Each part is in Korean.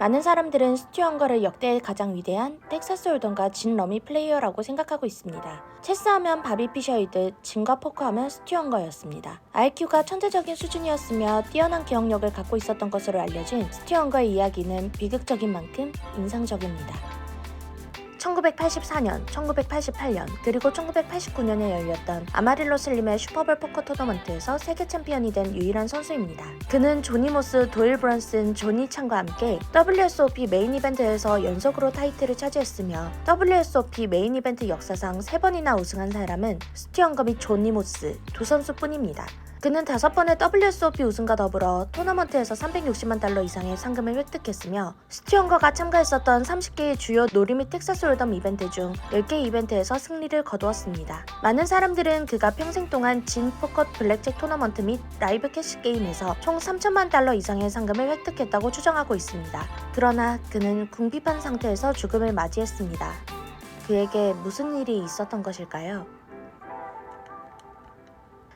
많은 사람들은 스튜언거를 역대 가장 위대한 텍사스 홀덤과 진 러미 플레이어라고 생각하고 있습니다. 체스하면 바비 피셔이듯 진과 포커하면 스튜언거였습니다. IQ가 천재적인 수준이었으며 뛰어난 기억력을 갖고 있었던 것으로 알려진 스튜언거의 이야기는 비극적인 만큼 인상적입니다. 1984년, 1988년, 그리고 1989년에 열렸던 아마릴로 슬림의 슈퍼볼 포커 토너먼트에서 세계 챔피언이 된 유일한 선수입니다. 그는 조니 모스, 도일 브런슨, 조니 창과 함께 WSOP 메인 이벤트에서 연속으로 타이틀을 차지했으며 WSOP 메인 이벤트 역사상 3번이나 우승한 사람은 스튜언거 및 조니 모스 두 선수뿐입니다. 그는 5번의 WSOP 우승과 더불어 토너먼트에서 360만 달러 이상의 상금을 획득했으며 스튜언거가 참가했었던 30개의 주요 놀이 및 텍사스 홀덤 이벤트 중 10개 이벤트에서 승리를 거두었습니다. 많은 사람들은 그가 평생 동안 진 포커 블랙잭 토너먼트 및 라이브 캐시 게임에서 총 3천만 달러 이상의 상금을 획득했다고 추정하고 있습니다. 그러나 그는 궁핍한 상태에서 죽음을 맞이했습니다. 그에게 무슨 일이 있었던 것일까요?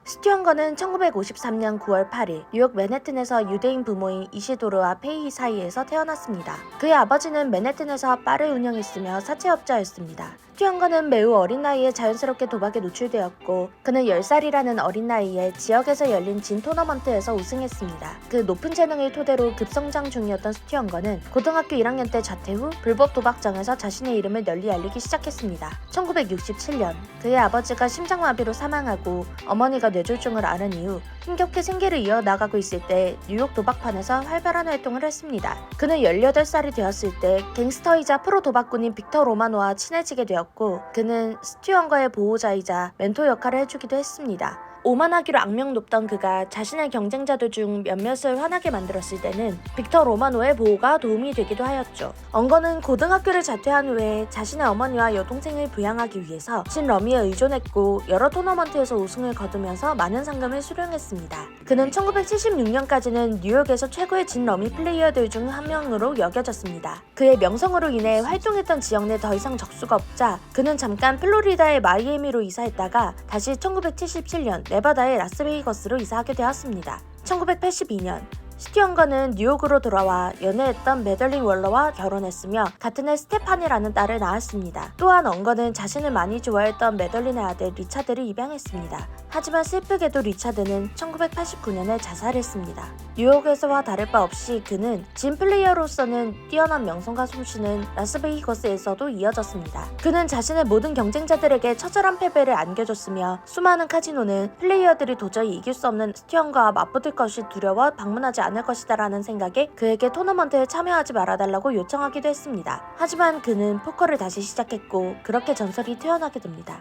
스튜언거는 1953년 9월 8일 뉴욕 맨해튼에서 유대인 부모인 이시도르와 페이 사이에서 태어났습니다. 그의 아버지는 맨해튼에서 바를 운영했으며 사채업자였습니다. 스튜언거는 매우 어린 나이에 자연스럽게 도박에 노출되었고 그는 10살이라는 어린 나이에 지역에서 열린 진 토너먼트에서 우승했습니다. 그 높은 재능을 토대로 급성장 중이었던 스튜언거는 고등학교 1학년 때 자퇴 후 불법 도박장에서 자신의 이름을 널리 알리기 시작했습니다. 1967년 그의 아버지가 심장마비로 사망하고 어머니가 뇌졸중을 앓은 이후 힘겹게 생계를 이어나가고 있을 때 뉴욕 도박판에서 활발한 활동을 했습니다. 그는 18살이 되었을 때 갱스터이자 프로 도박꾼인 빅터 로마노와 친해지게 되었고 그는 스튜언거의 보호자이자 멘토 역할을 해주기도 했습니다. 오만하기로 악명 높던 그가 자신의 경쟁자들 중 몇몇을 화나게 만들었을 때는 빅터 로마노의 보호가 도움이 되기도 하였죠. 엉거는 고등학교를 자퇴한 후에 자신의 어머니와 여동생을 부양하기 위해서 진 러미에 의존했고 여러 토너먼트에서 우승을 거두면서 많은 상금을 수령했습니다. 그는 1976년까지는 뉴욕에서 최고의 진 러미 플레이어들 중 한 명으로 여겨졌습니다. 그의 명성으로 인해 활동했던 지역 내 더 이상 적수가 없자 그는 잠깐 플로리다의 마이애미로 이사했다가 다시 1977년 네바다의 라스베이거스로 이사하게 되었습니다. 1982년 스튜언거는 뉴욕으로 돌아와 연애했던 매들린 월러와 결혼했으며 같은 해 스테파니라는 딸을 낳았습니다. 또한 엉거는 자신을 많이 좋아했던 매들린의 아들 리차드를 입양했습니다. 하지만 슬프게도 리차드는 1989년에 자살했습니다. 뉴욕에서와 다를 바 없이 그는 진 플레이어로서는 뛰어난 명성과 솜씨는 라스베이거스에서도 이어졌습니다. 그는 자신의 모든 경쟁자들에게 처절한 패배를 안겨줬으며 수많은 카지노는 플레이어들이 도저히 이길 수 없는 스튜언거와 맞붙을 것이 두려워 방문하지 않을 것이다 라는 생각에 그에게 토너먼트에 참여하지 말아달라고 요청하기도 했습니다. 하지만 그는 포커를 다시 시작했고 그렇게 전설이 태어나게 됩니다.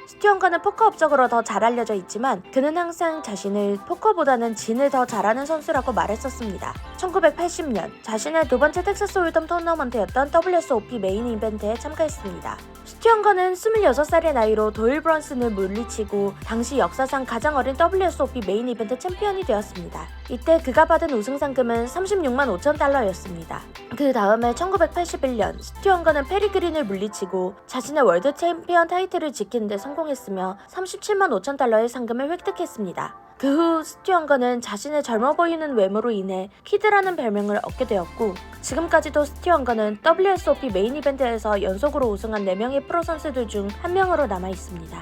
스튜언거는 포커 업적으로 더 잘 알려져 있지만 그는 항상 자신을 포커보다는 진을 더 잘하는 선수라고 말했었습니다. 1980년 자신의 두 번째 텍사스 홀덤 토너먼트였던 WSOP 메인 이벤트에 참가했습니다. 스튜언거는 26살의 나이로 도일 브런슨을 물리치고 당시 역사상 가장 어린 WSOP 메인 이벤트 챔피언이 되었습니다. 이때 그가 받은 우승 상금은 36만 5천 달러였습니다. 그 다음에 1981년 스튜언거는 페리 그린을 물리치고 자신의 월드 챔피언 타이틀을 지키는 데 성공했으며 37만 5천 달러의 상금을 획득했습니다. 그 후 스튜언거는 자신의 젊어 보이는 외모로 인해 키드라는 별명을 얻게 되었고 지금까지도 스튜언거는 WSOP 메인 이벤트에서 연속으로 우승한 4명의 프로 선수들 중 한 명으로 남아있습니다.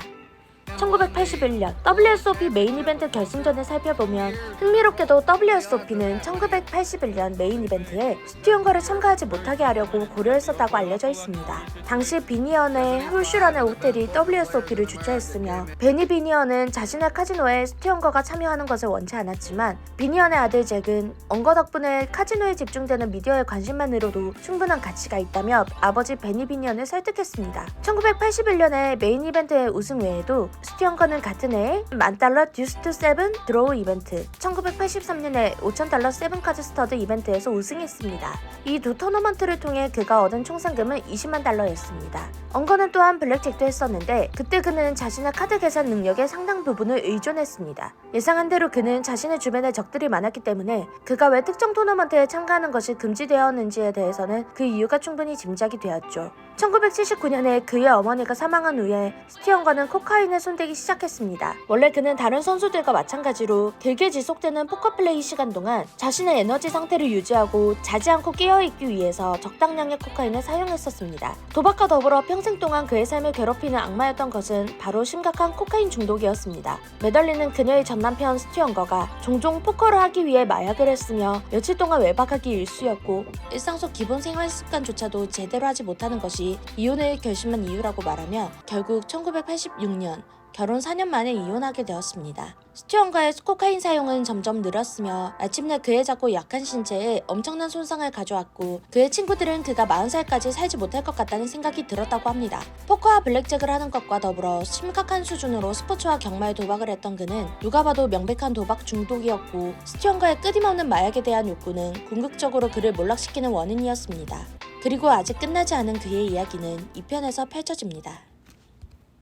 1981년 WSOP 메인 이벤트 결승전을 살펴보면 흥미롭게도 WSOP는 1981년 메인 이벤트에 스튜언거를 참가하지 못하게 하려고 고려했었다고 알려져 있습니다. 당시 비니언의 홀슈라는 호텔이 WSOP를 주최했으며 베니 비니언은 자신의 카지노에 스튜언거가 참여하는 것을 원치 않았지만 비니언의 아들 잭은 엉거 덕분에 카지노에 집중되는 미디어의 관심만으로도 충분한 가치가 있다며 아버지 베니 비니언을 설득했습니다. 1981년에 메인 이벤트의 우승 외에도 스튜언거는 같은 해에 $10,000 듀스 투 세븐 드로우 이벤트, 1983년에 $5,000 세븐카드 스터드 이벤트에서 우승했습니다. 이 두 토너먼트를 통해 그가 얻은 총 상금은 $200,000 달러였습니다. 엉거는 또한 블랙잭도 했었는데 그때 그는 자신의 카드 계산 능력의 상당 부분을 의존했습니다. 예상한 대로 그는 자신의 주변에 적들이 많았기 때문에 그가 왜 특정 토너먼트에 참가하는 것이 금지되었는지에 대해서는 그 이유가 충분히 짐작이 되었죠. 1979년에 그의 어머니가 사망한 후에 스튜언거는 코카인을 손 다운되기 시작했습니다. 원래 그는 다른 선수들과 마찬가지로 길게 지속되는 포커플레이 시간 동안 자신의 에너지 상태를 유지하고 자지 않고 깨어있기 위해서 적당량의 코카인을 사용했었습니다. 도박과 더불어 평생 동안 그의 삶을 괴롭히는 악마였던 것은 바로 심각한 코카인 중독이었습니다. 매달리는 그녀의 전남편 스튜언거가 종종 포커를 하기 위해 마약을 했으며 며칠 동안 외박하기 일쑤였고 일상 속 기본 생활 습관조차도 제대로 하지 못하는 것이 이혼을 결심한 이유라고 말하며 결국 1986년 결혼 4년 만에 이혼하게 되었습니다. 스튜언과의 코카인 사용은 점점 늘었으며 마침내 그의 작고 약한 신체에 엄청난 손상을 가져왔고 그의 친구들은 그가 40살까지 살지 못할 것 같다는 생각이 들었다고 합니다. 포커와 블랙잭을 하는 것과 더불어 심각한 수준으로 스포츠와 경마에 도박을 했던 그는 누가 봐도 명백한 도박 중독이었고 스튜언과의 끊임없는 마약에 대한 욕구는 궁극적으로 그를 몰락시키는 원인이었습니다. 그리고 아직 끝나지 않은 그의 이야기는 2편에서 펼쳐집니다.